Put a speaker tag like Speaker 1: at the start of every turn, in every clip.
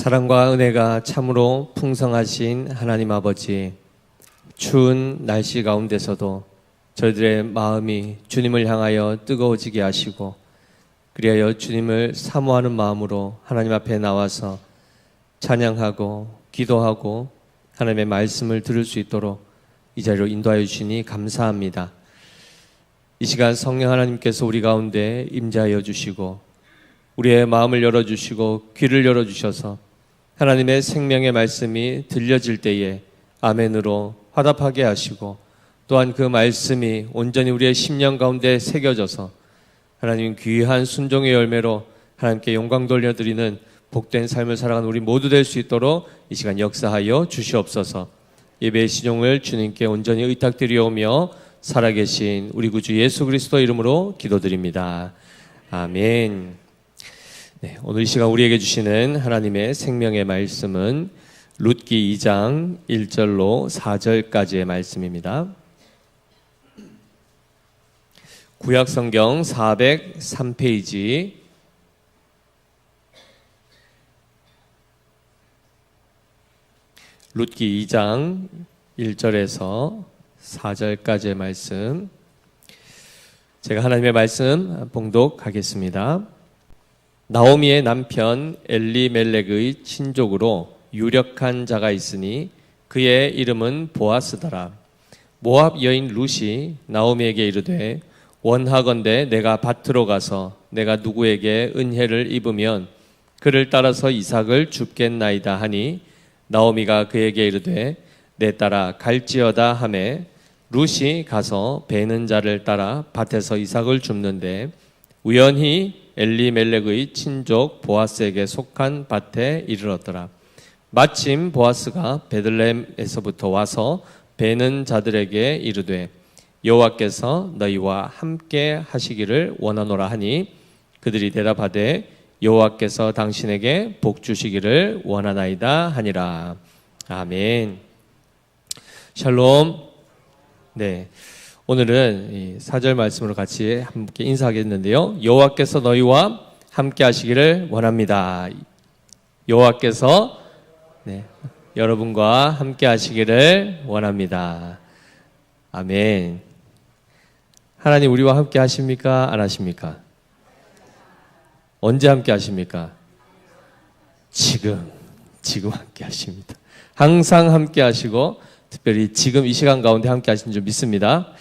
Speaker 1: 사랑과 은혜가 참으로 풍성하신 하나님 아버지, 추운 날씨 가운데서도 저희들의 마음이 주님을 향하여 뜨거워지게 하시고, 그리하여 주님을 사모하는 마음으로 하나님 앞에 나와서 찬양하고 기도하고 하나님의 말씀을 들을 수 있도록 이 자리로 인도하여 주시니 감사합니다. 이 시간 성령 하나님께서 우리 가운데 임재하여 주시고 우리의 마음을 열어주시고 귀를 열어주셔서 하나님의 생명의 말씀이 들려질 때에 아멘으로 화답하게 하시고, 또한 그 말씀이 온전히 우리의 심령 가운데 새겨져서 하나님 귀한 순종의 열매로 하나님께 영광 돌려드리는 복된 삶을 살아가는 우리 모두 될 수 있도록 이 시간 역사하여 주시옵소서. 예배의 시종을 주님께 온전히 의탁드리오며 살아계신 우리 구주 예수 그리스도 이름으로 기도드립니다. 아멘. 네, 오늘 이 시간 우리에게 주시는 하나님의 생명의 말씀은 룻기 2장 1절로 4절까지의 말씀입니다. 구약성경 403페이지 룻기 2장 1절에서 4절까지의 말씀, 제가 하나님의 말씀 봉독하겠습니다. 나오미의 남편 엘리멜렉의 친족으로 유력한 자가 있으니 그의 이름은 보아스더라. 모압 여인 룻이 나오미에게 이르되, 원하건대 내가 밭으로 가서 내가 누구에게 은혜를 입으면 그를 따라서 이삭을 줍겠나이다 하니, 나오미가 그에게 이르되 내 따라 갈지어다 하매, 룻이 가서 베는 자를 따라 밭에서 이삭을 줍는데 우연히 엘리멜렉의 친족 보아스에게 속한 밭에 이르렀더라. 마침 보아스가 베들레헴에서부터 와서 베는 자들에게 이르되 여호와께서 너희와 함께 하시기를 원하노라 하니, 그들이 대답하되 여호와께서 당신에게 복 주시기를 원하나이다 하니라. 아멘. 샬롬. 네, 오늘은 이 4절 말씀으로 같이 함께 인사하겠는데요. 여호와께서 너희와 함께 하시기를 원합니다. 여호와께서 여러분과 함께 하시기를 원합니다. 아멘. 하나님 우리와 함께 하십니까? 안 하십니까? 언제 함께 하십니까? 지금 함께 하십니다. 항상 함께 하시고 특별히 지금 이 시간 가운데 함께 하신 줄 믿습니다.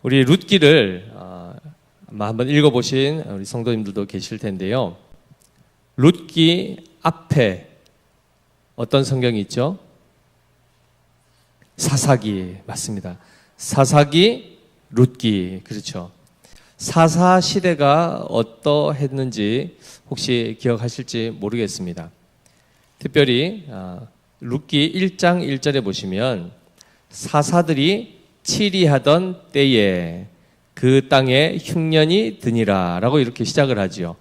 Speaker 1: 우리 룻기를 아마 한번 읽어보신 우리 성도님들도 계실 텐데요. 룻기 앞에 어떤 성경이 있죠? 사사기. 맞습니다. 사사기, 룻기. 그렇죠. 사사 시대가 어떠했는지 혹시 기억하실지 모르겠습니다. 특별히 룻기 1장 1절에 보시면 사사들이 치리하던 때에 그 땅에 흉년이 드니라 라고 이렇게 시작을 하지요.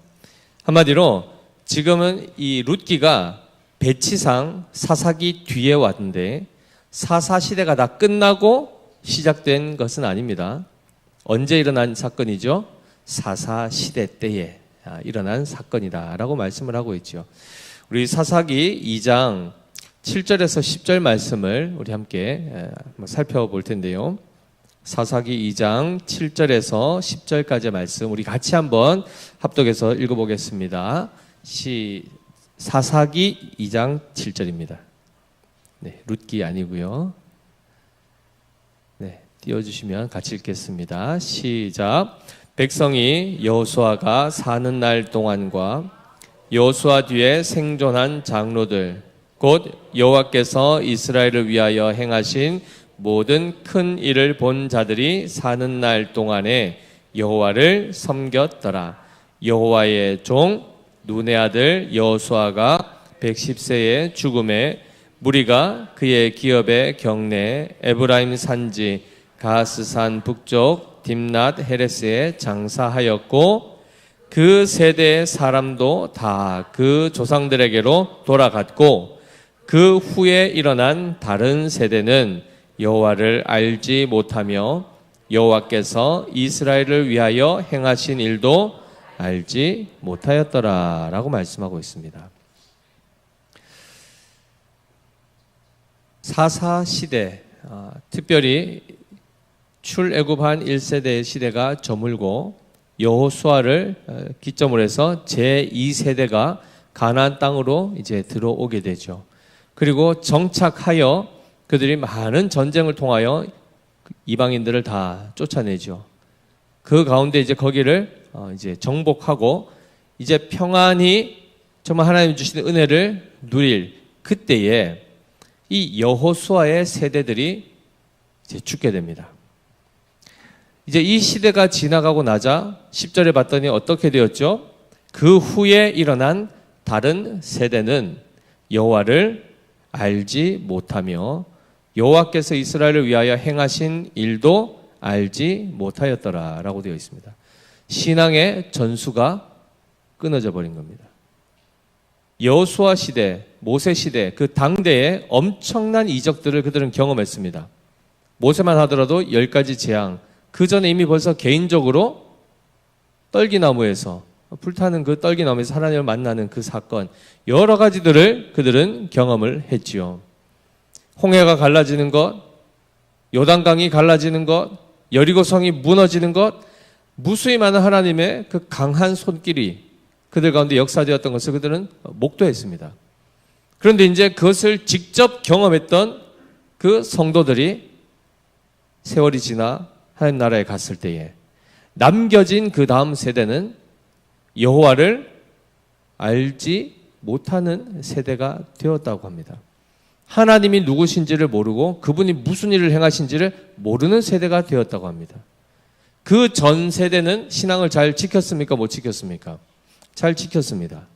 Speaker 1: 한마디로 지금은 이 룻기가 배치상 사사기 뒤에 왔는데 사사 시대가 다 끝나고 시작된 것은 아닙니다. 언제 일어난 사건이죠? 사사 시대 때에 일어난 사건이다 라고 말씀을 하고 있죠. 우리 사사기 2장 7절에서 10절 말씀을 우리 함께 한번 살펴볼 텐데요. 사사기 2장 7절에서 10절까지의 말씀 우리 같이 한번 합독해서 읽어보겠습니다. 사사기 2장 7절입니다. 네, 룻기 아니고요. 네, 띄워주시면 같이 읽겠습니다. 시작. 백성이 여호수아가 사는 날 동안과 여호수아 뒤에 생존한 장로들, 곧 여호와께서 이스라엘을 위하여 행하신 모든 큰 일을 본 자들이 사는 날 동안에 여호와를 섬겼더라. 여호와의 종 눈의 아들 여호수아가 110세의 죽음에 무리가 그의 기업의 경내 에브라임 산지 가스산 북쪽 딥낫 헤레스에 장사하였고, 그 세대의 사람도 다 그 조상들에게로 돌아갔고, 그 후에 일어난 다른 세대는 여호와를 알지 못하며 여호와께서 이스라엘을 위하여 행하신 일도 알지 못하였더라라고 말씀하고 있습니다. 사사 시대, 특별히 출애굽한 1세대의 시대가 저물고 여호수아를 기점으로 해서 제2세대가 가나안 땅으로 이제 들어오게 되죠. 그리고 정착하여 그들이 많은 전쟁을 통하여 이방인들을 다 쫓아내죠. 그 가운데 이제 거기를 이제 정복하고 이제 평안히 정말 하나님 주시는 은혜를 누릴 그때에 이 여호수아의 세대들이 이제 죽게 됩니다. 이제 이 시대가 지나가고 나자 10절에 봤더니 어떻게 되었죠? 그 후에 일어난 다른 세대는 여호와를 알지 못하며 여호와께서 이스라엘을 위하여 행하신 일도 알지 못하였더라라고 되어 있습니다. 신앙의 전수가 끊어져 버린 겁니다. 여호수아 시대, 모세 시대 그 당대에 엄청난 이적들을 그들은 경험했습니다. 모세만 하더라도 10가지 재앙, 그 전에 이미 벌써 개인적으로 떨기나무에서 불타는 그 떨기나무에서 하나님을 만나는 그 사건, 여러 가지들을 그들은 경험을 했지요. 홍해가 갈라지는 것, 요단강이 갈라지는 것, 여리고성이 무너지는 것, 무수히 많은 하나님의 그 강한 손길이 그들 가운데 역사되었던 것을 그들은 목도했습니다. 그런데 이제 그것을 직접 경험했던 그 성도들이 세월이 지나 하나님 나라에 갔을 때에 남겨진 그 다음 세대는 여호와를 알지 못하는 세대가 되었다고 합니다. 하나님이 누구신지를 모르고 그분이 무슨 일을 행하신지를 모르는 세대가 되었다고 합니다. 그 전 세대는 신앙을 잘 지켰습니까? 못 지켰습니까? 잘 지켰습니다.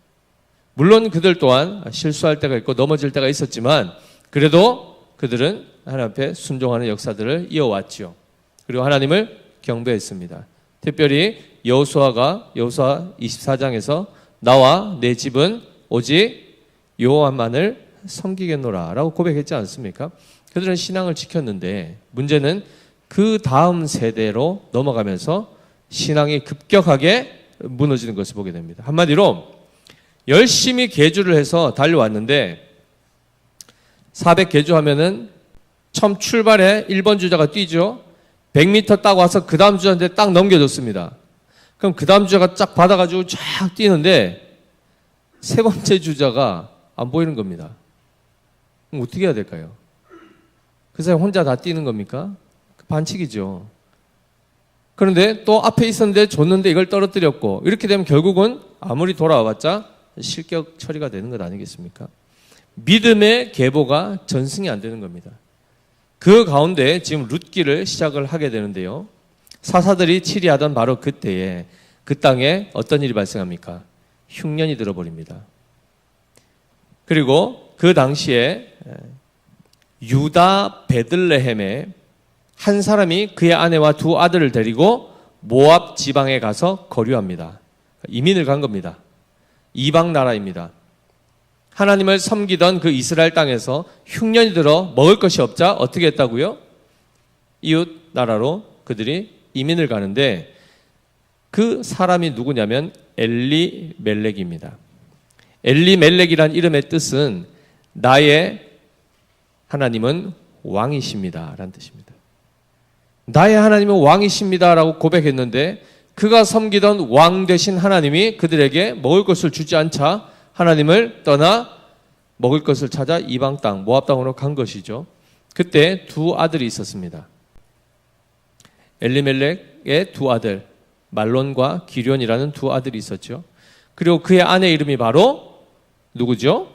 Speaker 1: 물론 그들 또한 실수할 때가 있고 넘어질 때가 있었지만 그래도 그들은 하나님 앞에 순종하는 역사들을 이어왔죠. 그리고 하나님을 경배했습니다. 특별히 여호수아 24장에서 나와 내 집은 오직 여호와만을 섬기겠노라 라고 고백했지 않습니까? 그들은 신앙을 지켰는데 문제는 그 다음 세대로 넘어가면서 신앙이 급격하게 무너지는 것을 보게 됩니다. 한마디로 열심히 계주를 해서 달려왔는데 400계주 하면은 처음 출발에 1번 주자가 뛰죠. 100m 딱 와서 그 다음 주자한테 딱 넘겨줬습니다. 그럼 그 다음 주자가 쫙 받아가지고 쫙 뛰는데 세 번째 주자가 안 보이는 겁니다. 그럼 어떻게 해야 될까요? 그 사람 혼자 다 뛰는 겁니까? 반칙이죠. 그런데 또 앞에 있었는데 줬는데 이걸 떨어뜨렸고 이렇게 되면 결국은 아무리 돌아와봤자 실격 처리가 되는 것 아니겠습니까? 믿음의 계보가 전승이 안 되는 겁니다. 그 가운데 지금 룻기를 시작을 하게 되는데요. 사사들이 치리하던 바로 그때에 그 땅에 어떤 일이 발생합니까? 흉년이 들어버립니다. 그리고 그 당시에 유다 베들레헴에 한 사람이 그의 아내와 두 아들을 데리고 모압 지방에 가서 거류합니다. 이민을 간 겁니다. 이방 나라입니다. 하나님을 섬기던 그 이스라엘 땅에서 흉년이 들어 먹을 것이 없자 어떻게 했다고요? 이웃 나라로 그들이 이민을 가는데 그 사람이 누구냐면 엘리멜렉입니다. 엘리멜렉이란 이름의 뜻은 나의 하나님은 왕이십니다 라는 뜻입니다. 나의 하나님은 왕이십니다 라고 고백했는데 그가 섬기던 왕 되신 하나님이 그들에게 먹을 것을 주지 않자 하나님을 떠나 먹을 것을 찾아 이방 땅 모압 땅으로 간 것이죠. 그때 두 아들이 있었습니다. 엘리멜렉의 두 아들 말론과 기련이라는 두 아들이 있었죠. 그리고 그의 아내 이름이 바로 누구죠?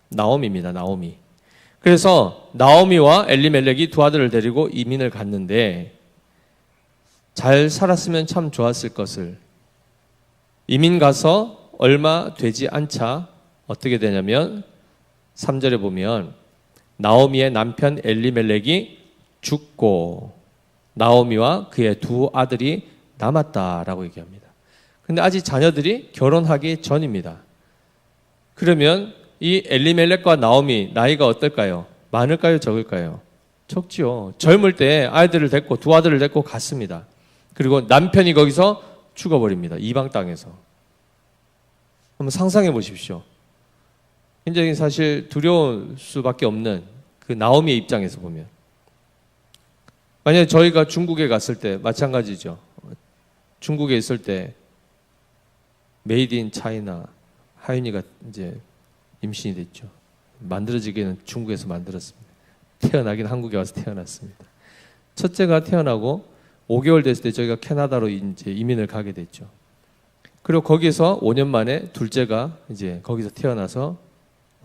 Speaker 1: 나오미입니다. 나오미. 그래서 나오미와 엘리멜렉이 두 아들을 데리고 이민을 갔는데 잘 살았으면 참 좋았을 것을 이민 가서 얼마 되지 않자 어떻게 되냐면 3절에 보면 나오미의 남편 엘리멜렉이 죽고 나오미와 그의 두 아들이 남았다라고 얘기합니다. 그런데 아직 자녀들이 결혼하기 전입니다. 그러면 이 엘리멜렉과 나오미 나이가 어떨까요? 많을까요? 적을까요? 적지요. 젊을 때 아이들을 데리고 두 아들을 데리고 갔습니다. 그리고 남편이 거기서 죽어버립니다. 이방 땅에서. 한번 상상해 보십시오. 굉장히 사실 두려울 수밖에 없는 그 나오미의 입장에서 보면, 만약에 저희가 중국에 갔을 때 마찬가지죠. 중국에 있을 때 메이드 인 차이나 하윤이가 이제 임신이 됐죠. 만들어지기는 중국에서 만들었습니다. 태어나긴 한국에 와서 태어났습니다. 첫째가 태어나고 5개월 됐을 때 저희가 캐나다로 이제 이민을 가게 됐죠. 그리고 거기서 5년 만에 둘째가 이제 거기서 태어나서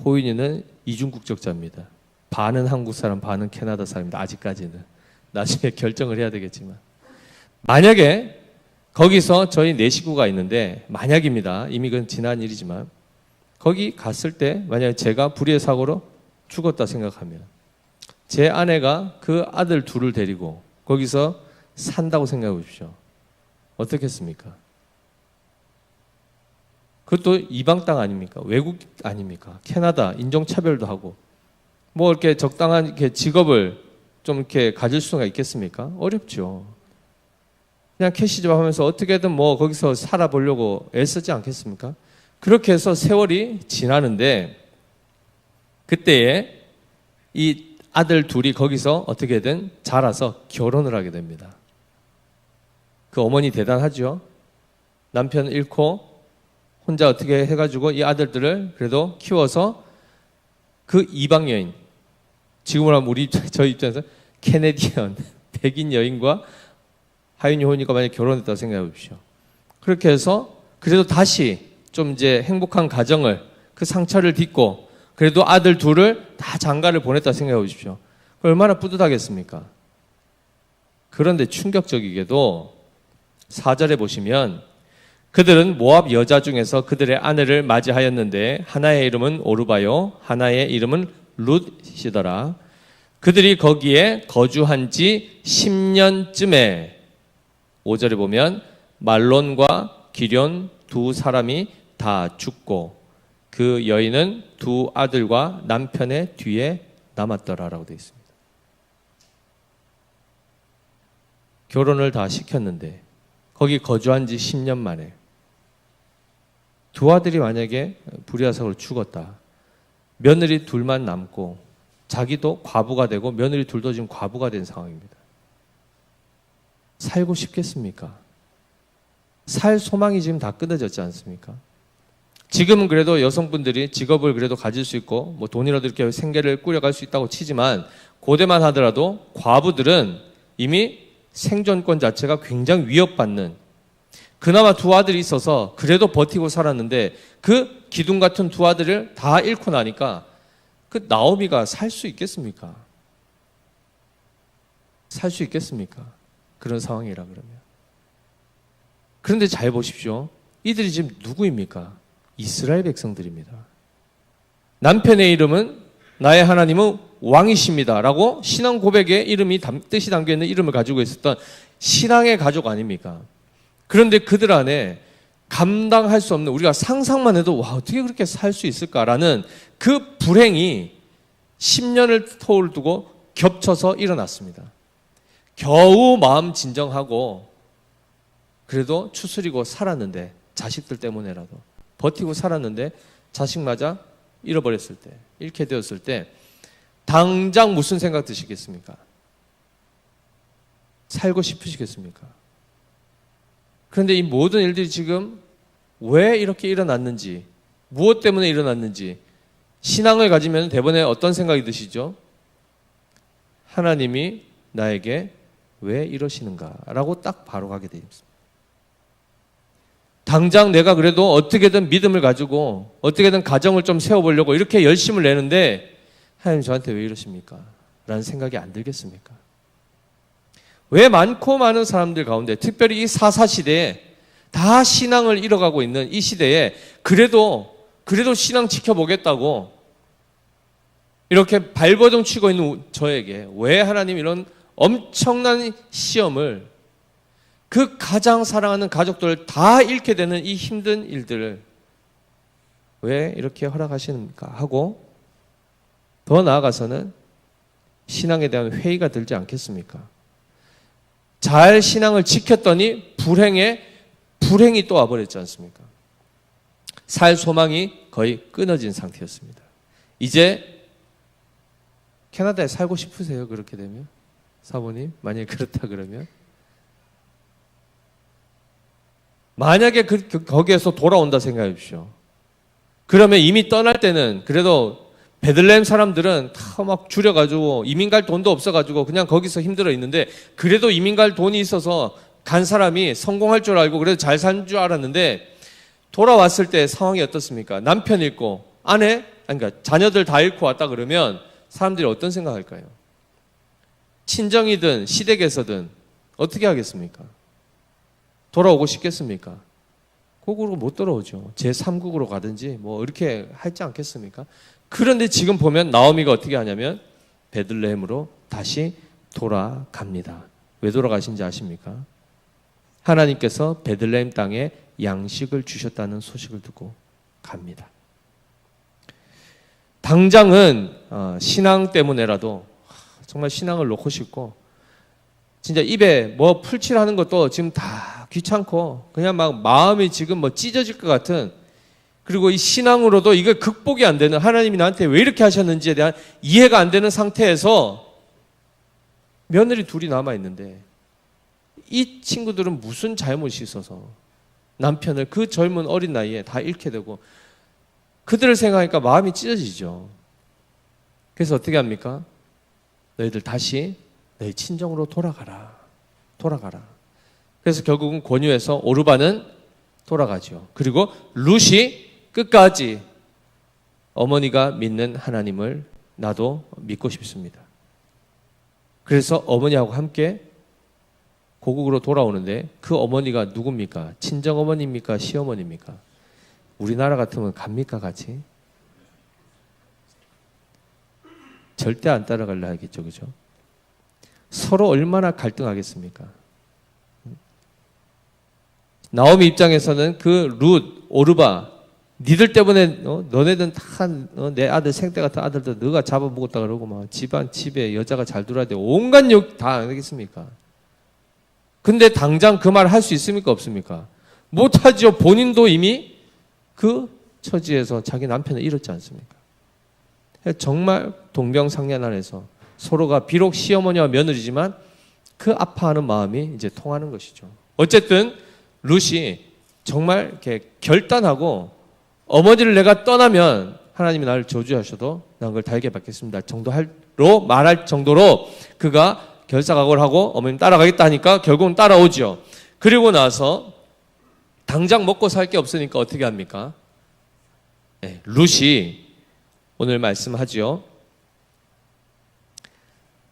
Speaker 1: 호윤이는 이중 국적자입니다. 반은 한국 사람, 반은 캐나다 사람입니다. 아직까지는. 나중에 결정을 해야 되겠지만. 만약에 거기서 저희 네 식구가 있는데, 만약입니다. 이미 그건 지난 일이지만, 거기 갔을 때 만약에 제가 불의의 사고로 죽었다 생각하면 제 아내가 그 아들 둘을 데리고 거기서 산다고 생각해 보십시오. 어떻겠습니까? 그것도 이방 땅 아닙니까? 외국 아닙니까? 캐나다 인종차별도 하고 뭐 이렇게 적당한 이렇게 직업을 좀 이렇게 가질 수가 있겠습니까? 어렵죠. 그냥 캐시잡 하면서 어떻게든 뭐 거기서 살아보려고 애쓰지 않겠습니까? 그렇게 해서 세월이 지나는데 그때에 이 아들 둘이 거기서 어떻게든 자라서 결혼을 하게 됩니다. 그 어머니 대단하죠. 남편 잃고 혼자 어떻게 해가지고 이 아들들을 그래도 키워서 그 이방 여인, 지금으로 하면 저희 입장에서 캐네디언 백인 여인과 하윤이 호윤이가 만약에 결혼했다고 생각해 보십시오. 그렇게 해서 그래도 다시 좀 이제 행복한 가정을 그 상처를 딛고 그래도 아들 둘을 다 장가를 보냈다 생각해 보십시오. 얼마나 뿌듯하겠습니까? 그런데 충격적이게도 4절에 보시면 그들은 모압 여자 중에서 그들의 아내를 맞이하였는데 하나의 이름은 오르바요 하나의 이름은 룻이더라. 그들이 거기에 거주한 지 10년쯤에 5절에 보면 말론과 기럨 두 사람이 다 죽고 그 여인은 두 아들과 남편의 뒤에 남았더라라고 되어 있습니다. 결혼을 다 시켰는데 거기 거주한 지 10년 만에 두 아들이 만약에 불의사고로 죽었다. 며느리 둘만 남고 자기도 과부가 되고 며느리 둘도 지금 과부가 된 상황입니다. 살고 싶겠습니까? 살 소망이 지금 다 끊어졌지 않습니까? 지금은 그래도 여성분들이 직업을 그래도 가질 수 있고 뭐 돈이라도 이렇게 생계를 꾸려갈 수 있다고 치지만 고대만 하더라도 과부들은 이미 생존권 자체가 굉장히 위협받는, 그나마 두 아들이 있어서 그래도 버티고 살았는데 그 기둥 같은 두 아들을 다 잃고 나니까 그 나오미가 살 수 있겠습니까? 살 수 있겠습니까? 그런 상황이라 그러면. 그런데 잘 보십시오. 이들이 지금 누구입니까? 이스라엘 백성들입니다. 남편의 이름은 나의 하나님은 왕이십니다 라고 신앙 고백의 이름이 뜻이 담겨있는 이름을 가지고 있었던 신앙의 가족 아닙니까? 그런데 그들 안에 감당할 수 없는, 우리가 상상만 해도 와 어떻게 그렇게 살 수 있을까라는 그 불행이 10년을 터울 두고 겹쳐서 일어났습니다. 겨우 마음 진정하고 그래도 추스리고 살았는데, 자식들 때문에라도 버티고 살았는데 자식마저 잃어버렸을 때, 잃게 되었을 때 당장 무슨 생각 드시겠습니까? 살고 싶으시겠습니까? 그런데 이 모든 일들이 지금 왜 이렇게 일어났는지, 무엇 때문에 일어났는지 신앙을 가지면 대번에 어떤 생각이 드시죠? 하나님이 나에게 왜 이러시는가? 라고 딱 바로 가게 됩니다. 당장 내가 그래도 어떻게든 믿음을 가지고 어떻게든 가정을 좀 세워보려고 이렇게 열심을 내는데 하나님 저한테 왜 이러십니까? 라는 생각이 안 들겠습니까? 왜 많고 많은 사람들 가운데, 특별히 이 사사시대에 다 신앙을 잃어가고 있는 이 시대에 그래도 신앙 지켜보겠다고 이렇게 발버둥 치고 있는 저에게 왜 하나님 이런 엄청난 시험을, 그 가장 사랑하는 가족들을 다 잃게 되는 이 힘든 일들을 왜 이렇게 허락하시는가 하고, 더 나아가서는 신앙에 대한 회의가 들지 않겠습니까? 잘 신앙을 지켰더니 불행이 또 와버렸지 않습니까? 살 소망이 거의 끊어진 상태였습니다. 이제 캐나다에 살고 싶으세요? 그렇게 되면? 사모님? 만약에 그렇다 그러면? 만약에 거기에서 돌아온다 생각해 주십시오. 그러면 이미 떠날 때는 그래도 베들레헴 사람들은 다 막 줄여가지고 이민 갈 돈도 없어가지고 그냥 거기서 힘들어 있는데, 그래도 이민 갈 돈이 있어서 간 사람이 성공할 줄 알고 그래도 잘 산 줄 알았는데, 돌아왔을 때 상황이 어떻습니까? 남편 잃고 그러니까 자녀들 다 잃고 왔다 그러면 사람들이 어떤 생각할까요? 친정이든 시댁에서든 어떻게 하겠습니까? 돌아오고 싶겠습니까? 거꾸로 못 돌아오죠. 제3국으로 가든지 뭐 이렇게 하지 않겠습니까? 그런데 지금 보면 나오미가 어떻게 하냐면 베들레헴으로 다시 돌아갑니다. 왜 돌아가신지 아십니까? 하나님께서 베들레헴 땅에 양식을 주셨다는 소식을 듣고 갑니다. 당장은 신앙 때문에라도 정말 신앙을 놓고 싶고, 진짜 입에 뭐 풀칠하는 것도 지금 다 귀찮고 그냥 막 마음이 지금 뭐 찢어질 것 같은, 그리고 이 신앙으로도 이게 극복이 안 되는, 하나님이 나한테 왜 이렇게 하셨는지에 대한 이해가 안 되는 상태에서 며느리 둘이 남아 있는데, 이 친구들은 무슨 잘못이 있어서 남편을 그 젊은 어린 나이에 다 잃게 되고, 그들을 생각하니까 마음이 찢어지죠. 그래서 어떻게 합니까? 너희들 다시 너희 친정으로 돌아가라. 그래서 결국은 권유해서 오르바는 돌아가죠. 그리고 룻이 끝까지 어머니가 믿는 하나님을 나도 믿고 싶습니다. 그래서 어머니하고 함께 고국으로 돌아오는데, 그 어머니가 누굽니까? 친정 어머니입니까? 시어머니입니까? 우리나라 같으면 갑니까 같이? 절대 안 따라갈라 하겠죠, 그죠? 서로 얼마나 갈등하겠습니까? 나오미 입장에서는 그 룻, 오르바, 니들 때문에 너네들은 다 내 아들 생때 같은 아들들 너가 잡아먹었다 그러고 막 집에 여자가 잘 들어야 돼, 온갖 욕 다 안 하겠습니까? 근데 당장 그 말 할 수 있습니까? 없습니까? 못하죠. 본인도 이미 그 처지에서 자기 남편을 잃었지 않습니까? 정말 동병상련 안에서 서로가 비록 시어머니와 며느리지만 그 아파하는 마음이 이제 통하는 것이죠. 어쨌든 룻이 정말 이렇게 결단하고, 어머니를 내가 떠나면 하나님이 나를 저주하셔도 난 그걸 달게 받겠습니다 정도로 말할 정도로 그가 결사각오를 하고 어머님 따라가겠다 하니까 결국은 따라오죠. 그리고 나서 당장 먹고 살 게 없으니까 어떻게 합니까? 네, 룻이 오늘 말씀하죠.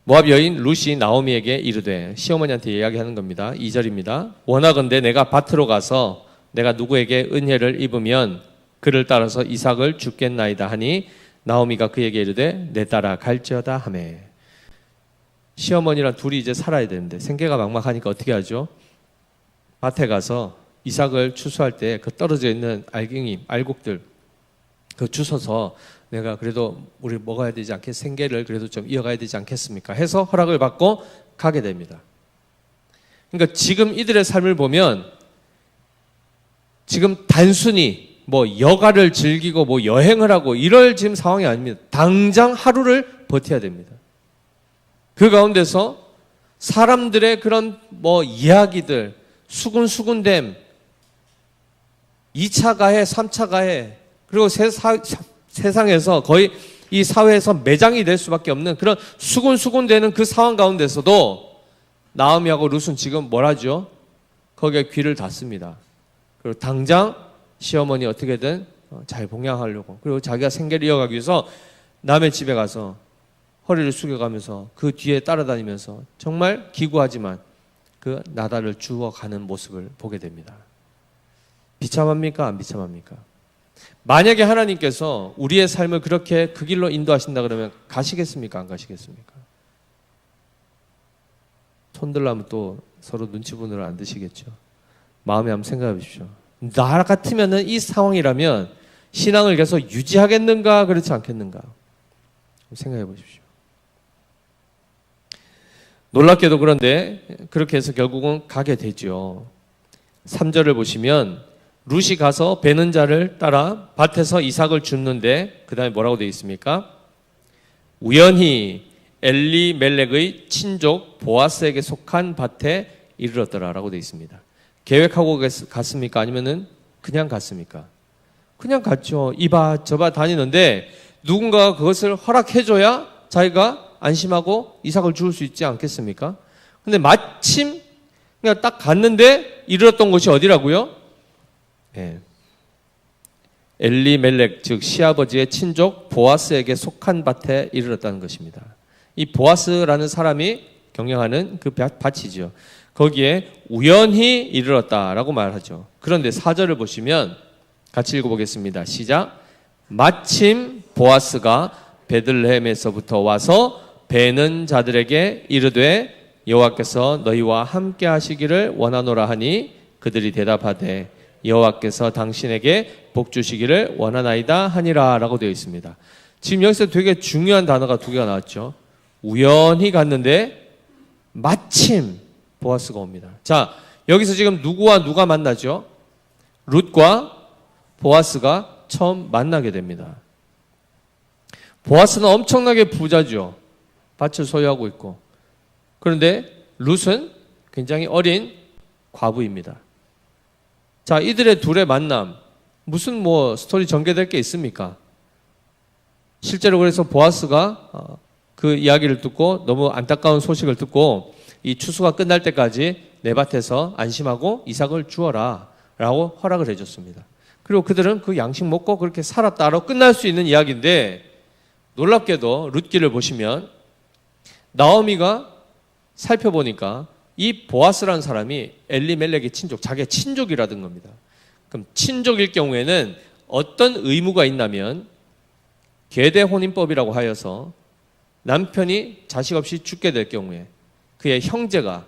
Speaker 1: 모압 여인 룻이 나오미에게 이르되, 시어머니한테 이야기하는 겁니다. 2절입니다. 원하건대 내가 밭으로 가서 내가 누구에게 은혜를 입으면 그를 따라서 이삭을 죽겠나이다 하니, 나오미가 그에게 이르되 내 따라 갈지어다 하매. 시어머니랑 둘이 이제 살아야 되는데 생계가 막막하니까 어떻게 하죠? 밭에 가서 이삭을 추수할 때 그 떨어져 있는 알곡들 그 주워서 내가 그래도 우리 먹어야 되지 않겠, 생계를 그래도 좀 이어가야 되지 않겠습니까? 해서 허락을 받고 가게 됩니다. 그러니까 지금 이들의 삶을 보면 지금 단순히 뭐 여가를 즐기고 뭐 여행을 하고 이럴 지금 상황이 아닙니다. 당장 하루를 버텨야 됩니다. 그 가운데서 사람들의 그런 뭐 이야기들, 수군수군됨, 2차 가해, 3차 가해, 그리고 세상에서 거의 이 사회에서 매장이 될 수밖에 없는 그런 수군수군되는 그 상황 가운데서도 나오미하고 룻은 지금 뭘 하죠? 거기에 귀를 닫습니다. 그리고 당장 시어머니 어떻게든 잘 봉양하려고, 그리고 자기가 생계를 이어가기 위해서 남의 집에 가서 허리를 숙여가면서 그 뒤에 따라다니면서 정말 기구하지만 그 나달을 주워가는 모습을 보게 됩니다. 비참합니까? 안 비참합니까? 만약에 하나님께서 우리의 삶을 그렇게 그 길로 인도하신다 그러면 가시겠습니까? 안 가시겠습니까? 손들라면 또 서로 눈치 보느라 안 드시겠죠. 마음에 한번 생각해 보십시오. 나 같으면 이 상황이라면 신앙을 계속 유지하겠는가 그렇지 않겠는가 생각해 보십시오. 놀랍게도 그런데 그렇게 해서 결국은 가게 되죠. 3절을 보시면 룻이 가서 베는 자를 따라 밭에서 이삭을 줍는데 그 다음에 뭐라고 되어 있습니까? 우연히 엘리멜렉의 친족 보아스에게 속한 밭에 이르렀더라라고 되어 있습니다. 계획하고 갔습니까? 아니면은 그냥 갔습니까? 그냥 갔죠. 이봐 저봐 다니는데 누군가가 그것을 허락해줘야 자기가 안심하고 이삭을 주울 수 있지 않겠습니까? 근데 마침 그냥 딱 갔는데 이르렀던 곳이 어디라고요? 네. 엘리멜렉 즉 시아버지의 친족 보아스에게 속한 밭에 이르렀다는 것입니다. 이 보아스라는 사람이 경영하는 그 밭이죠. 거기에 우연히 이르렀다라고 말하죠. 그런데 4절을 보시면 같이 읽어보겠습니다. 시작. 마침 보아스가 베들레헴에서부터 와서 베는 자들에게 이르되 여호와께서 너희와 함께 하시기를 원하노라 하니 그들이 대답하되 여호와께서 당신에게 복 주시기를 원하나이다 하니라 라고 되어 있습니다. 지금 여기서 되게 중요한 단어가 두 개가 나왔죠. 우연히 갔는데 마침 보아스가 옵니다. 자, 여기서 지금 누구와 누가 만나죠? 룻과 보아스가 처음 만나게 됩니다. 보아스는 엄청나게 부자죠. 밭을 소유하고 있고. 그런데 룻은 굉장히 어린 과부입니다. 자, 이들의 둘의 만남, 무슨 스토리 전개될 게 있습니까? 실제로 그래서 보아스가 그 이야기를 듣고 너무 안타까운 소식을 듣고 이 추수가 끝날 때까지 내 밭에서 안심하고 이삭을 주어라 라고 허락을 해줬습니다. 그리고 그들은 그 양식 먹고 그렇게 살았다로 끝날 수 있는 이야기인데 놀랍게도 룻기를 보시면 나오미가 살펴보니까 이 보아스라는 사람이 엘리멜렉의 친족, 자기의 친족이라던 겁니다. 그럼 친족일 경우에는 어떤 의무가 있냐면 계대 혼인법이라고 하여서 남편이 자식 없이 죽게 될 경우에 그의 형제가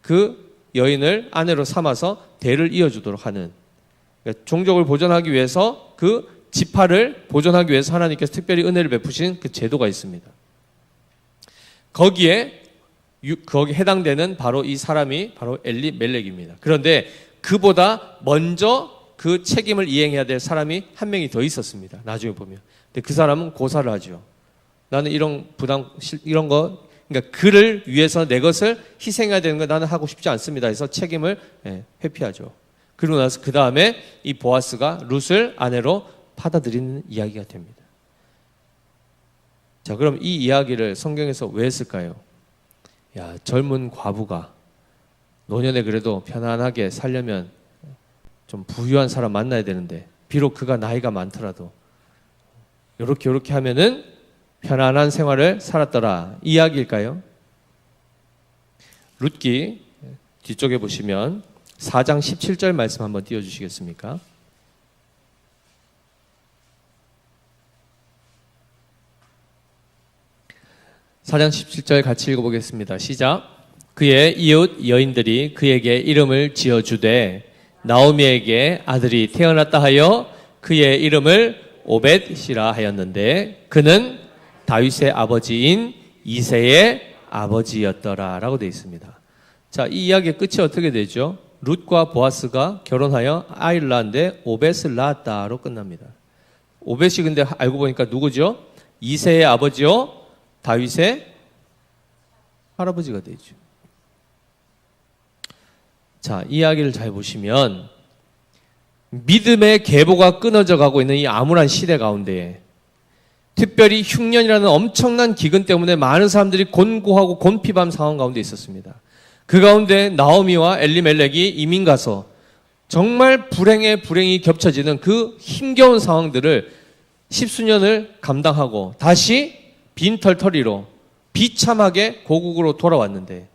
Speaker 1: 그 여인을 아내로 삼아서 대를 이어주도록 하는, 그러니까 종족을 보존하기 위해서 그 지파를 보존하기 위해서 하나님께서 특별히 은혜를 베푸신 그 제도가 있습니다. 거기에 해당되는 바로 이 사람이 바로 엘리멜렉입니다. 그런데 그보다 먼저 그 책임을 이행해야 될 사람이 한 명이 더 있었습니다. 나중에 보면. 근데 그 사람은 고사를 하죠. 나는 이런 이런 거, 그러니까 그를 위해서 내 것을 희생해야 되는 거 나는 하고 싶지 않습니다. 해서 책임을 회피하죠. 그러고 나서 그 다음에 이 보아스가 룻을 아내로 받아들이는 이야기가 됩니다. 자, 그럼 이 이야기를 성경에서 왜 했을까요? 야, 젊은 과부가 노년에 그래도 편안하게 살려면 좀 부유한 사람 만나야 되는데 비록 그가 나이가 많더라도 요렇게 하면은 편안한 생활을 살았더라 이 이야기일까요? 룻기 뒤쪽에 보시면 4장 17절 말씀 한번 띄워주시겠습니까? (4장 17절) 같이 읽어보겠습니다. 시작. 그의 이웃 여인들이 그에게 이름을 지어주되 나오미에게 아들이 태어났다 하여 그의 이름을 오벳이라 하였는데 그는 다윗의 아버지인 이새의 아버지였더라 라고 되어 있습니다. 자, 이 이야기의 끝이 어떻게 되죠? 룻과 보아스가 결혼하여 아이를 낳았는데 오벳을 낳았다로 끝납니다. 오벳이 근데 알고 보니까 누구죠? 이새의 아버지요 다윗의 할아버지가 되죠. 자, 이 이야기를 잘 보시면 믿음의 계보가 끊어져 가고 있는 이 암울한 시대 가운데 특별히 흉년이라는 엄청난 기근 때문에 많은 사람들이 곤고하고 곤핍한 상황 가운데 있었습니다. 그 가운데 나오미와 엘리멜렉이 이민 가서 정말 불행의 불행이 겹쳐지는 그 힘겨운 상황들을 십수년을 감당하고 다시 빈털터리로 비참하게 고국으로 돌아왔는데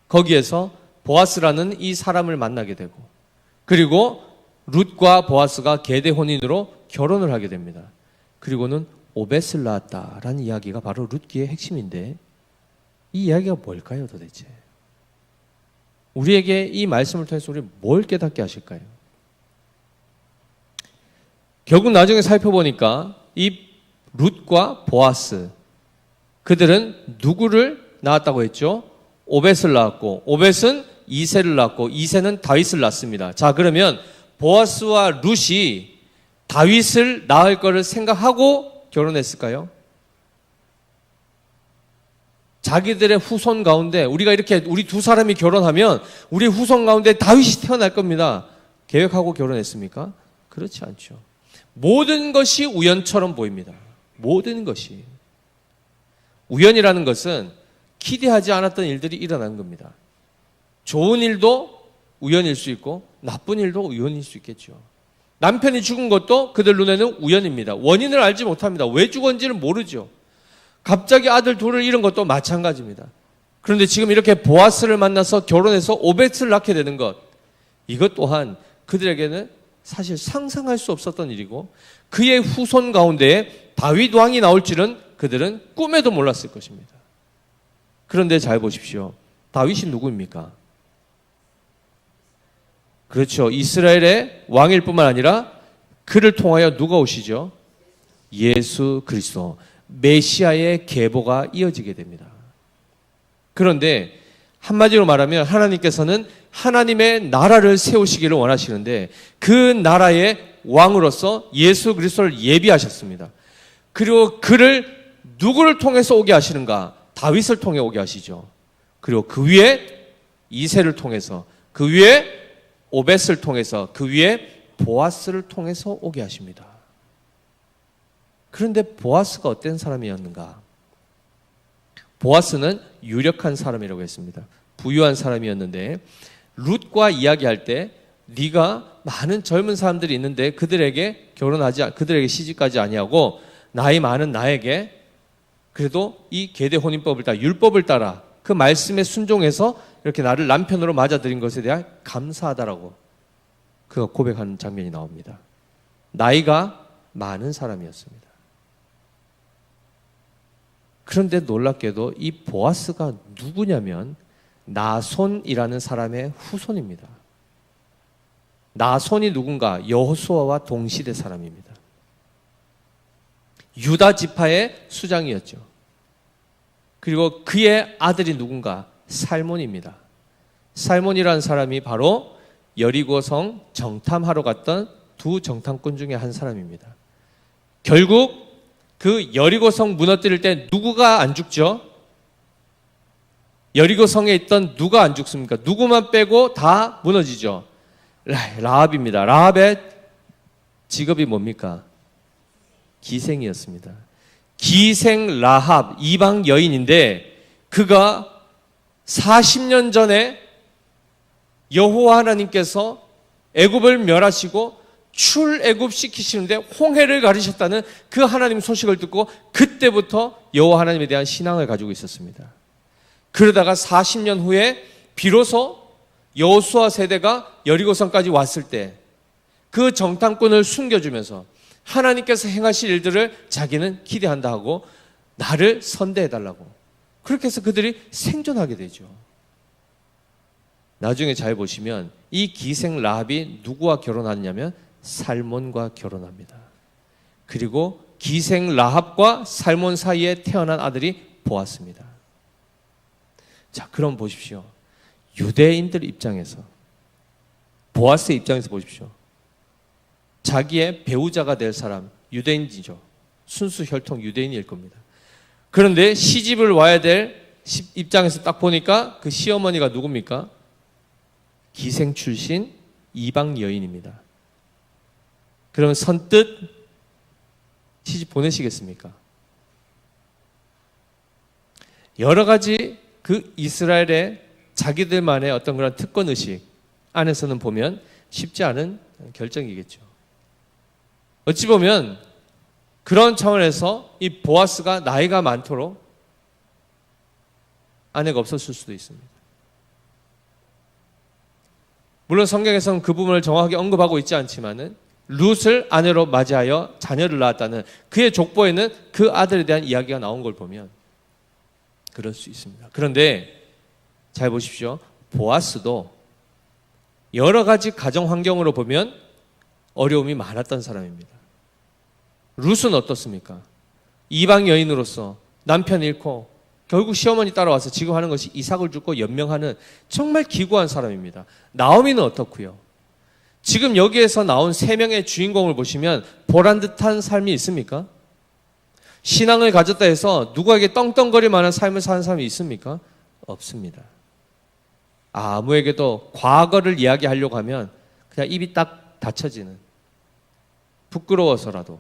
Speaker 1: 거기에서 보아스라는 이 사람을 만나게 되고 그리고 룻과 보아스가 계대 혼인으로 결혼을 하게 됩니다. 그리고는 오벳을 낳았다라는 이야기가 바로 룻기의 핵심인데 이 이야기가 뭘까요 도대체? 우리에게 이 말씀을 통해서 우리 뭘 깨닫게 하실까요? 결국 나중에 살펴보니까 이 룻과 보아스 그들은 누구를 낳았다고 했죠? 오벳을 낳았고 오벳은 이새를 낳았고 이새는 다윗을 낳습니다. 자, 그러면 보아스와 룻이 다윗을 낳을 거를 생각하고 결혼했을까요? 자기들의 후손 가운데 우리가 이렇게 우리 두 사람이 결혼하면 우리 후손 가운데 다윗이 태어날 겁니다. 계획하고 결혼했습니까? 그렇지 않죠. 모든 것이 우연처럼 보입니다. 모든 것이. 우연이라는 것은 기대하지 않았던 일들이 일어난 겁니다. 좋은 일도 우연일 수 있고 나쁜 일도 우연일 수 있겠죠. 남편이 죽은 것도 그들 눈에는 우연입니다. 원인을 알지 못합니다. 왜 죽었는지를 모르죠. 갑자기 아들 둘을 잃은 것도 마찬가지입니다. 그런데 지금 이렇게 보아스를 만나서 결혼해서 오벳을 낳게 되는 것, 이것 또한 그들에게는 사실 상상할 수 없었던 일이고 그의 후손 가운데에 다윗 왕이 나올 줄은 그들은 꿈에도 몰랐을 것입니다. 그런데 잘 보십시오. 다윗이 누구입니까? 그렇죠. 이스라엘의 왕일 뿐만 아니라 그를 통하여 누가 오시죠? 예수 그리스도, 메시아의 계보가 이어지게 됩니다. 그런데 한마디로 말하면 하나님께서는 하나님의 나라를 세우시기를 원하시는데 그 나라의 왕으로서 예수 그리스도를 예비하셨습니다. 그리고 그를 누구를 통해서 오게 하시는가? 다윗을 통해 오게 하시죠. 그리고 그 위에 이새를 통해서, 그 위에 오벳을 통해서, 그 위에 보아스를 통해서 오게 하십니다. 그런데 보아스가 어떤 사람이었는가? 보아스는 유력한 사람이라고 했습니다. 부유한 사람이었는데 룻과 이야기할 때 네가 많은 젊은 사람들이 있는데 그들에게 그들에게 시집까지 아니하고 나이 많은 나에게 그래도 이 계대 혼인법을 따라 율법을 따라 그 말씀에 순종해서 이렇게 나를 남편으로 맞아들인 것에 대한 감사하다라고 그가 고백하는 장면이 나옵니다. 나이가 많은 사람이었습니다. 그런데 놀랍게도 이 보아스가 누구냐면 나손이라는 사람의 후손입니다. 나손이 누군가? 여호수아와 동시대 사람입니다. 유다 지파의 수장이었죠. 그리고 그의 아들이 누군가? 살몬입니다. 살몬이라는 사람이 바로 여리고성 정탐하러 갔던 두 정탐꾼 중에 한 사람입니다. 결국 그 여리고성 무너뜨릴 때 누구가 안 죽죠? 여리고성에 있던 누가 안 죽습니까? 누구만 빼고 다 무너지죠. 라합입니다. 라합의 직업이 뭡니까? 기생이었습니다. 기생 라합, 이방 여인인데 그가 40년 전에 여호와 하나님께서 애굽을 멸하시고 출애굽시키시는데 홍해를 가르셨다는 그 하나님 소식을 듣고 그때부터 여호와 하나님에 대한 신앙을 가지고 있었습니다. 그러다가 40년 후에 비로소 여호수아 세대가 여리고성까지 왔을 때 그 정탐꾼을 숨겨주면서 하나님께서 행하실 일들을 자기는 기대한다 하고 나를 선대해달라고 그렇게 해서 그들이 생존하게 되죠. 나중에 잘 보시면 이 기생 라합이 누구와 결혼하느냐면 살몬과 결혼합니다. 그리고 기생 라합과 살몬 사이에 태어난 아들이 보았습니다. 자, 그럼 보십시오. 유대인들 입장에서, 보아스의 입장에서 보십시오. 자기의 배우자가 될 사람, 유대인이죠. 순수 혈통 유대인일 겁니다. 그런데 시집을 와야 될 입장에서 딱 보니까 그 시어머니가 누굽니까? 기생 출신 이방 여인입니다. 그러면 선뜻 시집 보내시겠습니까? 여러 가지 그 이스라엘의 자기들만의 어떤 그런 특권의식 안에서는 보면 쉽지 않은 결정이겠죠. 어찌 보면 그런 차원에서 이 보아스가 나이가 많도록 아내가 없었을 수도 있습니다. 물론 성경에서는 그 부분을 정확하게 언급하고 있지 않지만은 룻을 아내로 맞이하여 자녀를 낳았다는 그의 족보에는 그 아들에 대한 이야기가 나온 걸 보면 그럴 수 있습니다. 그런데 잘 보십시오. 보아스도 여러 가지 가정 환경으로 보면 어려움이 많았던 사람입니다. 룻은 어떻습니까? 이방 여인으로서 남편 잃고 결국 시어머니 따라와서 지금 하는 것이 이삭을 죽고 연명하는 정말 기구한 사람입니다. 나오미는 어떻고요? 지금 여기에서 나온 세 명의 주인공을 보시면 보란듯한 삶이 있습니까? 신앙을 가졌다 해서 누구에게 떵떵거릴 만한 삶을 사는 사람이 있습니까? 없습니다. 아무에게도 과거를 이야기하려고 하면 그냥 입이 딱 닫혀지는, 부끄러워서라도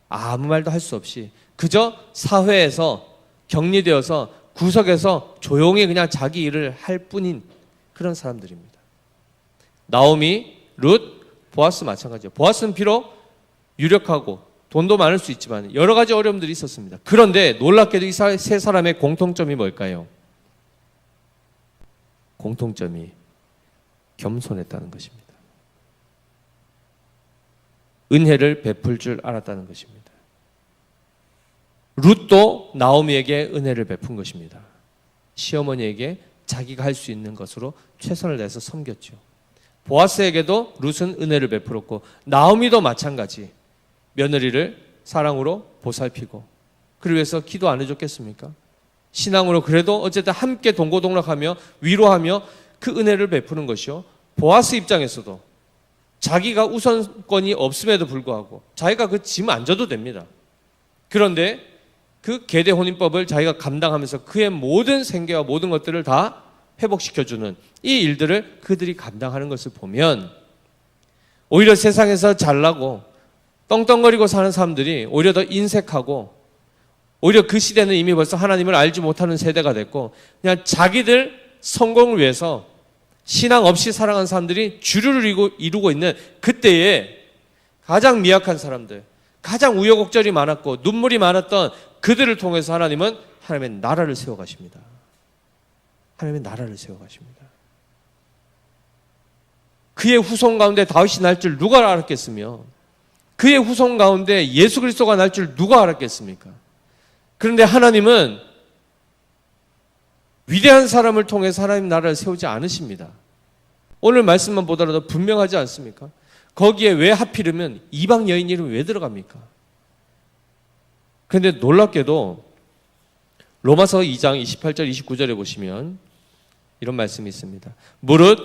Speaker 1: 아무 말도 할 수 없이 그저 사회에서 격리되어서 구석에서 조용히 그냥 자기 일을 할 뿐인 그런 사람들입니다. 나오미, 룻, 보아스 마찬가지예요. 보아스는 비록 유력하고 돈도 많을 수 있지만 여러 가지 어려움들이 있었습니다. 그런데 놀랍게도 이 세 사람의 공통점이 뭘까요? 공통점이 겸손했다는 것입니다. 은혜를 베풀 줄 알았다는 것입니다. 룻도 나오미에게 은혜를 베푼 것입니다. 시어머니에게 자기가 할 수 있는 것으로 최선을 다해서 섬겼죠. 보아스에게도 룻은 은혜를 베풀었고 나오미도 마찬가지 며느리를 사랑으로 보살피고 그를 위해서 기도 안 해줬겠습니까? 신앙으로 그래도 어쨌든 함께 동고동락하며 위로하며 그 은혜를 베푸는 것이요. 보아스 입장에서도 자기가 우선권이 없음에도 불구하고 자기가 그 짐 안 져도 됩니다. 그런데 그 계대 혼인법을 자기가 감당하면서 그의 모든 생계와 모든 것들을 다 회복시켜주는 이 일들을 그들이 감당하는 것을 보면 오히려 세상에서 잘나고 떵떵거리고 사는 사람들이 오히려 더 인색하고 오히려 그 시대는 이미 벌써 하나님을 알지 못하는 세대가 됐고 그냥 자기들 성공을 위해서 신앙 없이 살아가는 사람들이 주류를 이루고 있는 그때에 가장 미약한 사람들, 가장 우여곡절이 많았고 눈물이 많았던 그들을 통해서 하나님은 하나님의 나라를 세워가십니다. 하나님의 나라를 세워가십니다. 그의 후손 가운데 다윗이 날 줄 누가 알았겠으며 그의 후손 가운데 예수 그리스도가 날 줄 누가 알았겠습니까? 그런데 하나님은 위대한 사람을 통해서 하나님 나라를 세우지 않으십니다. 오늘 말씀만 보더라도 분명하지 않습니까? 거기에 왜 하필이면 이방 여인 이름이 왜 들어갑니까? 그런데 놀랍게도 로마서 2장 28절 29절에 보시면 이런 말씀이 있습니다. 무릇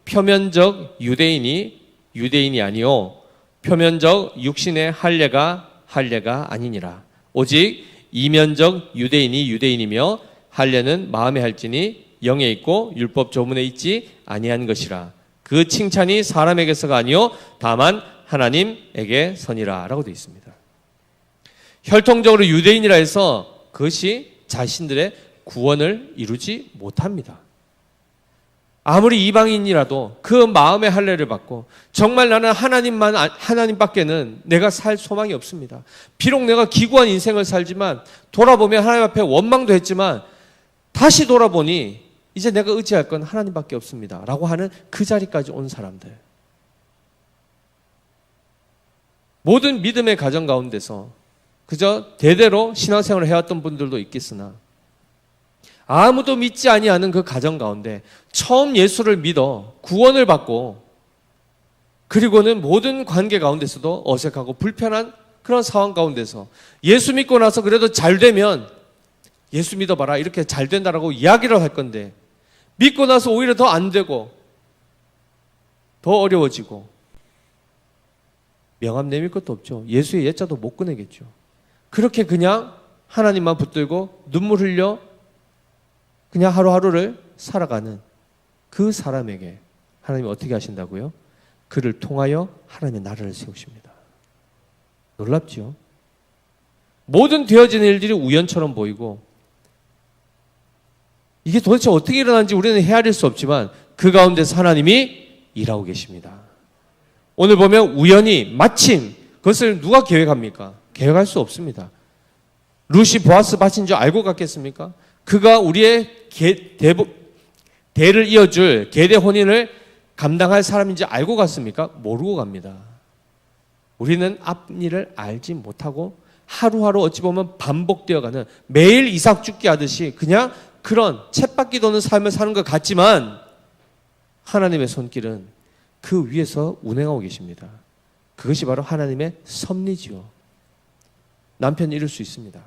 Speaker 1: 표면적 유대인이 아니요 표면적 육신의 할례가 아니니라. 오직 이면적 유대인이 유대인이며 할례는 마음에 할지니 영에 있고 율법 조문에 있지 아니한 것이라. 그 칭찬이 사람에게서가 아니요 다만 하나님에게 선이라 라고 되어 있습니다. 혈통적으로 유대인이라 해서 그것이 자신들의 구원을 이루지 못합니다. 아무리 이방인이라도 그 마음의 할례를 받고 정말 나는 하나님밖에는 내가 살 소망이 없습니다. 비록 내가 기구한 인생을 살지만 돌아보면 하나님 앞에 원망도 했지만 다시 돌아보니 이제 내가 의지할 건 하나님밖에 없습니다 라고 하는 그 자리까지 온 사람들, 모든 믿음의 가정 가운데서 그저 대대로 신앙생활을 해왔던 분들도 있겠으나 아무도 믿지 아니하는 그 가정 가운데 처음 예수를 믿어 구원을 받고 그리고는 모든 관계 가운데서도 어색하고 불편한 그런 상황 가운데서 예수 믿고 나서 그래도 잘 되면 예수 믿어봐라 이렇게 잘 된다라고 이야기를 할 건데 믿고 나서 오히려 더 안 되고 더 어려워지고 명함 내밀 것도 없죠. 예수의 예자도 못 꺼내겠죠. 그렇게 그냥 하나님만 붙들고 눈물 흘려 그냥 하루하루를 살아가는 그 사람에게 하나님이 어떻게 하신다고요? 그를 통하여 하나님의 나라를 세우십니다. 놀랍죠? 모든 되어지는 일들이 우연처럼 보이고 이게 도대체 어떻게 일어나는지 우리는 헤아릴 수 없지만 그 가운데서 하나님이 일하고 계십니다. 오늘 보면 우연히 마침 그것을 누가 계획합니까? 계획할 수 없습니다. 룻이 보아스 밭인 줄 알고 갔겠습니까? 그가 우리의 대를 이어줄 계대 혼인을 감당할 사람인지 알고 갔습니까? 모르고 갑니다. 우리는 앞일을 알지 못하고 하루하루 어찌 보면 반복되어가는 매일 이삭 죽기 하듯이 그냥 그런 쳇바퀴 도는 삶을 사는 것 같지만 하나님의 손길은 그 위에서 운행하고 계십니다. 그것이 바로 하나님의 섭리지요. 남편이 이룰 수 있습니다.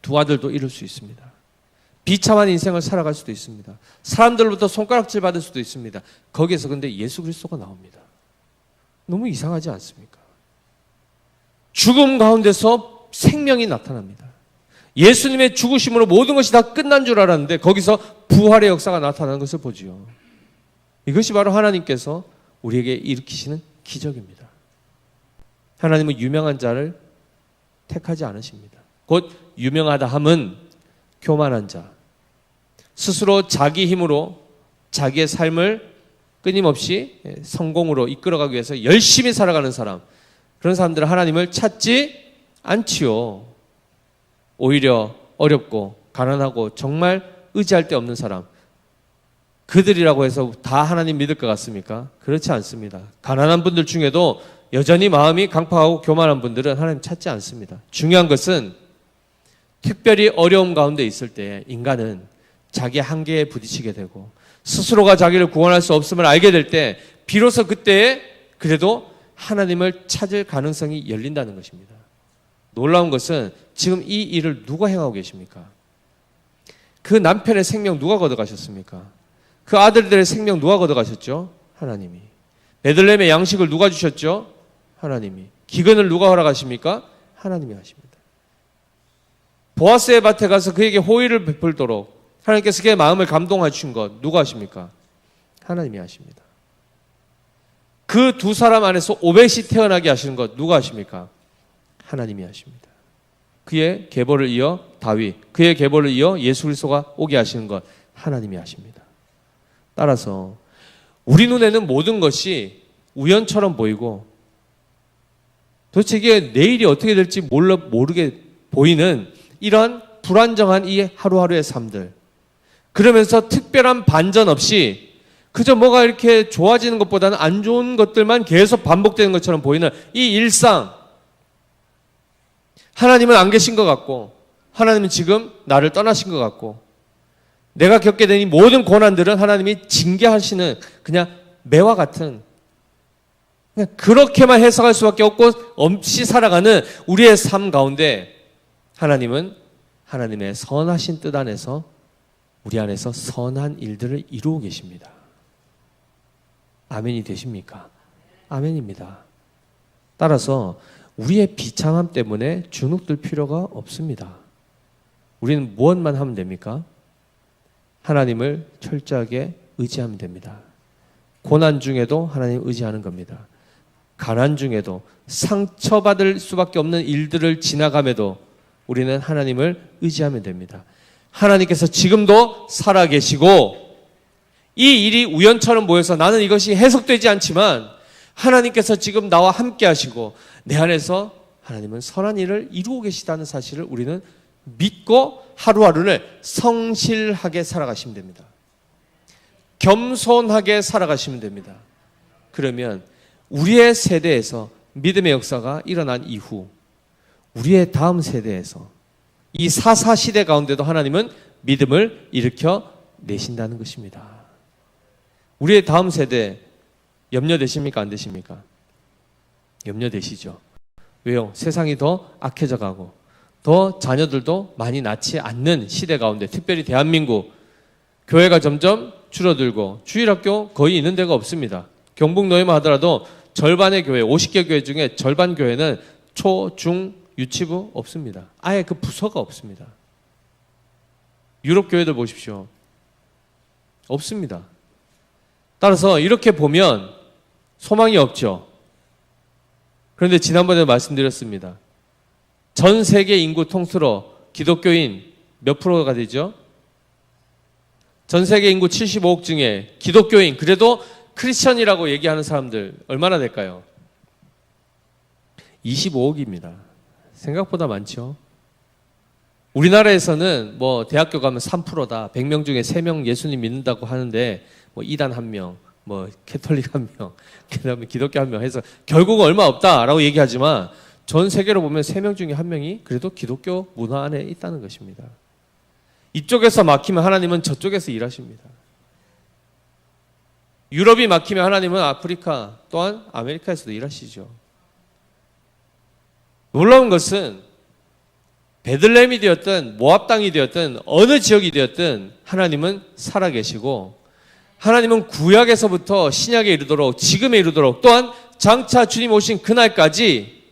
Speaker 1: 두 아들도 이룰 수 있습니다. 비참한 인생을 살아갈 수도 있습니다. 사람들로부터 손가락질 받을 수도 있습니다. 거기에서 근데 예수 그리스도가 나옵니다. 너무 이상하지 않습니까? 죽음 가운데서 생명이 나타납니다. 예수님의 죽으심으로 모든 것이 다 끝난 줄 알았는데 거기서 부활의 역사가 나타나는 것을 보지요. 이것이 바로 하나님께서 우리에게 일으키시는 기적입니다. 하나님은 유명한 자를 택하지 않으십니다. 곧 유명하다 함은 교만한 자, 스스로 자기 힘으로 자기의 삶을 끊임없이 성공으로 이끌어가기 위해서 열심히 살아가는 사람, 그런 사람들은 하나님을 찾지 않지요. 오히려 어렵고 가난하고 정말 의지할 데 없는 사람, 그들이라고 해서 다 하나님 믿을 것 같습니까? 그렇지 않습니다. 가난한 분들 중에도 여전히 마음이 강팍하고 교만한 분들은 하나님 찾지 않습니다. 중요한 것은 특별히 어려움 가운데 있을 때 인간은 자기 한계에 부딪히게 되고 스스로가 자기를 구원할 수 없음을 알게 될 때 비로소 그때에 그래도 하나님을 찾을 가능성이 열린다는 것입니다. 놀라운 것은 지금 이 일을 누가 행하고 계십니까? 그 남편의 생명 누가 걷어가셨습니까? 그 아들들의 생명 누가 걷어가셨죠? 하나님이. 베들레헴의 양식을 누가 주셨죠? 하나님이. 기근을 누가 허락하십니까? 하나님이 하십니다. 보아스의 밭에 가서 그에게 호의를 베풀도록 하나님께서 그의 마음을 감동하신 것 누가 하십니까? 하나님이 하십니다. 그 두 사람 안에서 오벳이 태어나게 하시는 것 누가 하십니까? 하나님이 하십니다. 그의 계보를 이어 다윗, 그의 계보를 이어 예수 그리스도가 오게 하시는 것 하나님이 하십니다. 따라서 우리 눈에는 모든 것이 우연처럼 보이고 도대체 이게 내일이 어떻게 될지 모르게 보이는 이런 불안정한 이 하루하루의 삶들, 그러면서 특별한 반전 없이 그저 뭐가 이렇게 좋아지는 것보다는 안 좋은 것들만 계속 반복되는 것처럼 보이는 이 일상, 하나님은 안 계신 것 같고 하나님은 지금 나를 떠나신 것 같고 내가 겪게 된 이 모든 고난들은 하나님이 징계하시는 그냥 매와 같은, 그냥 그렇게만 해석할 수밖에 없이 살아가는 우리의 삶 가운데 하나님은 하나님의 선하신 뜻 안에서 우리 안에서 선한 일들을 이루고 계십니다. 아멘이 되십니까? 아멘입니다. 따라서 우리의 비참함 때문에 주눅들 필요가 없습니다. 우리는 무엇만 하면 됩니까? 하나님을 철저하게 의지하면 됩니다. 고난 중에도 하나님 의지하는 겁니다. 가난 중에도 상처받을 수밖에 없는 일들을 지나감에도 우리는 하나님을 의지하면 됩니다. 하나님께서 지금도 살아계시고 이 일이 우연처럼 보여서 나는 이것이 해석되지 않지만 하나님께서 지금 나와 함께 하시고 내 안에서 하나님은 선한 일을 이루고 계시다는 사실을 우리는 믿고 하루하루를 성실하게 살아가시면 됩니다. 겸손하게 살아가시면 됩니다. 그러면 우리의 세대에서 믿음의 역사가 일어난 이후 우리의 다음 세대에서 이 사사시대 가운데도 하나님은 믿음을 일으켜 내신다는 것입니다. 우리의 다음 세대 염려되십니까? 안 되십니까? 염려되시죠. 왜요? 세상이 더 악해져 가고 더 자녀들도 많이 낳지 않는 시대 가운데, 특별히 대한민국 교회가 점점 줄어들고 주일학교 거의 있는 데가 없습니다. 경북노예만 하더라도 절반의 교회, 50개 교회 중에 절반 교회는 초, 중, 유치부 없습니다. 아예 그 부서가 없습니다. 유럽 교회들 보십시오. 없습니다. 따라서 이렇게 보면 소망이 없죠. 그런데 지난번에 말씀드렸습니다. 전 세계 인구 통틀어 기독교인 몇 프로가 되죠? 전 세계 인구 75억 중에 기독교인, 그래도 크리스천이라고 얘기하는 사람들 얼마나 될까요? 25억입니다. 생각보다 많죠. 우리나라에서는 뭐 대학교 가면 3%다. 100명 중에 3명 예수님 믿는다고 하는데 뭐 이단 1명, 뭐 캐톨릭 1명, 그다음에 기독교 1명 해서 결국은 얼마 없다라고 얘기하지만 전 세계로 보면 3명 중에 1명이 그래도 기독교 문화 안에 있다는 것입니다. 이쪽에서 막히면 하나님은 저쪽에서 일하십니다. 유럽이 막히면 하나님은 아프리카 또한 아메리카에서도 일하시죠. 놀라운 것은 베들레헴이 되었든 모압 땅이 되었든 어느 지역이 되었든 하나님은 살아계시고 하나님은 구약에서부터 신약에 이르도록 지금에 이르도록 또한 장차 주님 오신 그날까지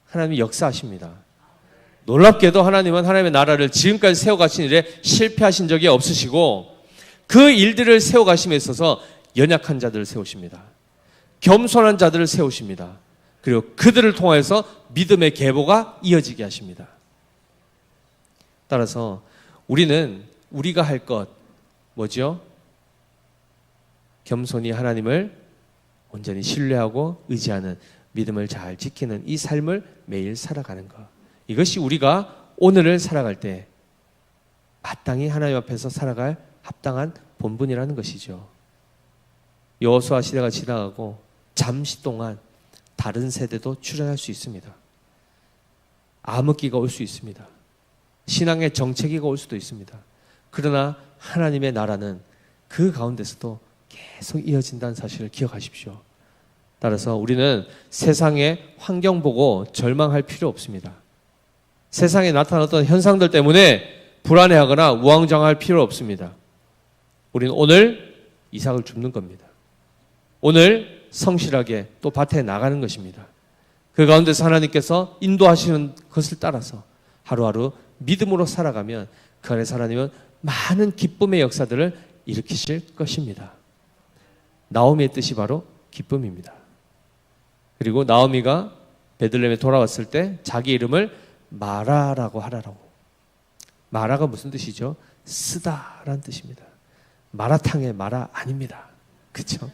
Speaker 1: 하나님이 역사하십니다. 놀랍게도 하나님은 하나님의 나라를 지금까지 세워가신 일에 실패하신 적이 없으시고 그 일들을 세워가심에 있어서 연약한 자들을 세우십니다. 겸손한 자들을 세우십니다. 그리고 그들을 통해서 믿음의 계보가 이어지게 하십니다. 따라서 우리는 우리가 할 것 뭐죠? 겸손히 하나님을 온전히 신뢰하고 의지하는 믿음을 잘 지키는 이 삶을 매일 살아가는 것. 이것이 우리가 오늘을 살아갈 때 마땅히 하나님 앞에서 살아갈 합당한 본분이라는 것이죠. 여호수아 시대가 지나가고 잠시 동안 다른 세대도 출현할 수 있습니다. 암흑기가 올 수 있습니다. 신앙의 정체기가 올 수도 있습니다. 그러나 하나님의 나라는 그 가운데서도 계속 이어진다는 사실을 기억하십시오. 따라서 우리는 세상의 환경 보고 절망할 필요 없습니다. 세상에 나타난 어떤 현상들 때문에 불안해하거나 우왕좌왕할 필요 없습니다. 우리는 오늘 이삭을 줍는 겁니다. 오늘 성실하게 또 밭에 나가는 것입니다. 그 가운데서 하나님께서 인도하시는 것을 따라서 하루하루 믿음으로 살아가면 그 안에서 하나님은 많은 기쁨의 역사들을 일으키실 것입니다. 나오미의 뜻이 바로 기쁨입니다. 그리고 나오미가 베들레헴에 돌아왔을 때 자기 이름을 마라라고 하라라고. 마라가 무슨 뜻이죠? 쓰다라는 뜻입니다. 마라탕의 마라 아닙니다. 그렇죠?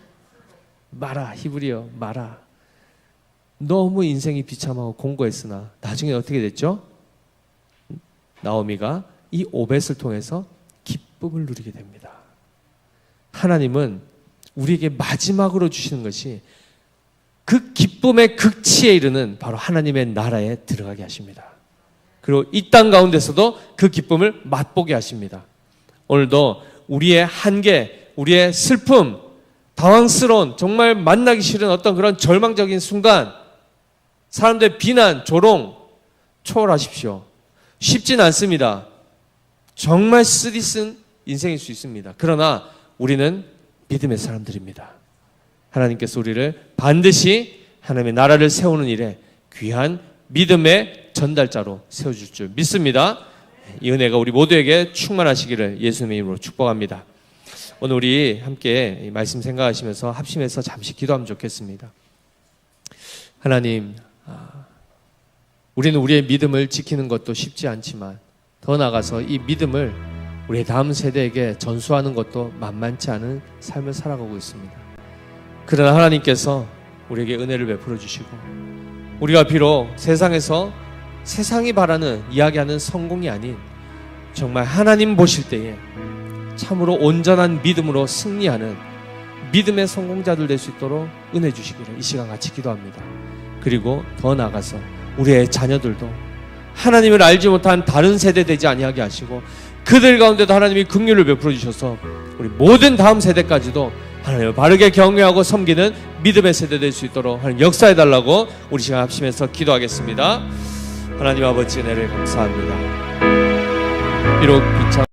Speaker 1: 마라, 히브리어 마라. 너무 인생이 비참하고 공고했으나 나중에 어떻게 됐죠? 나오미가 이 오벳을 통해서 기쁨을 누리게 됩니다. 하나님은 우리에게 마지막으로 주시는 것이 그 기쁨의 극치에 이르는 바로 하나님의 나라에 들어가게 하십니다. 그리고 이 땅 가운데서도 그 기쁨을 맛보게 하십니다. 오늘도 우리의 한계, 우리의 슬픔, 당황스러운 정말 만나기 싫은 어떤 그런 절망적인 순간, 사람들의 비난, 조롱 초월하십시오. 쉽진 않습니다. 정말 쓰디쓴 인생일 수 있습니다. 그러나 우리는 믿음의 사람들입니다. 하나님께서 우리를 반드시 하나님의 나라를 세우는 일에 귀한 믿음의 전달자로 세워줄 줄 믿습니다. 이 은혜가 우리 모두에게 충만하시기를 예수님의 이름으로 축복합니다. 오늘 우리 함께 이 말씀 생각하시면서 합심해서 잠시 기도하면 좋겠습니다. 하나님, 우리는 우리의 믿음을 지키는 것도 쉽지 않지만 더 나아가서 이 믿음을 우리의 다음 세대에게 전수하는 것도 만만치 않은 삶을 살아가고 있습니다. 그러나 하나님께서 우리에게 은혜를 베풀어 주시고 우리가 비록 세상에서 세상이 바라는 이야기하는 성공이 아닌 정말 하나님 보실 때에 참으로 온전한 믿음으로 승리하는 믿음의 성공자들 될 수 있도록 은혜 주시기를 이 시간 같이 기도합니다. 그리고 더 나아가서 우리의 자녀들도 하나님을 알지 못한 다른 세대 되지 아니하게 하시고 그들 가운데도 하나님이 긍휼을 베풀어 주셔서 우리 모든 다음 세대까지도 하나님을 바르게 경외하고 섬기는 믿음의 세대 될 수 있도록 하나님 역사해 달라고 우리 시간 합심해서 기도하겠습니다. 하나님 아버지 은혜를 감사합니다. 비록 비참한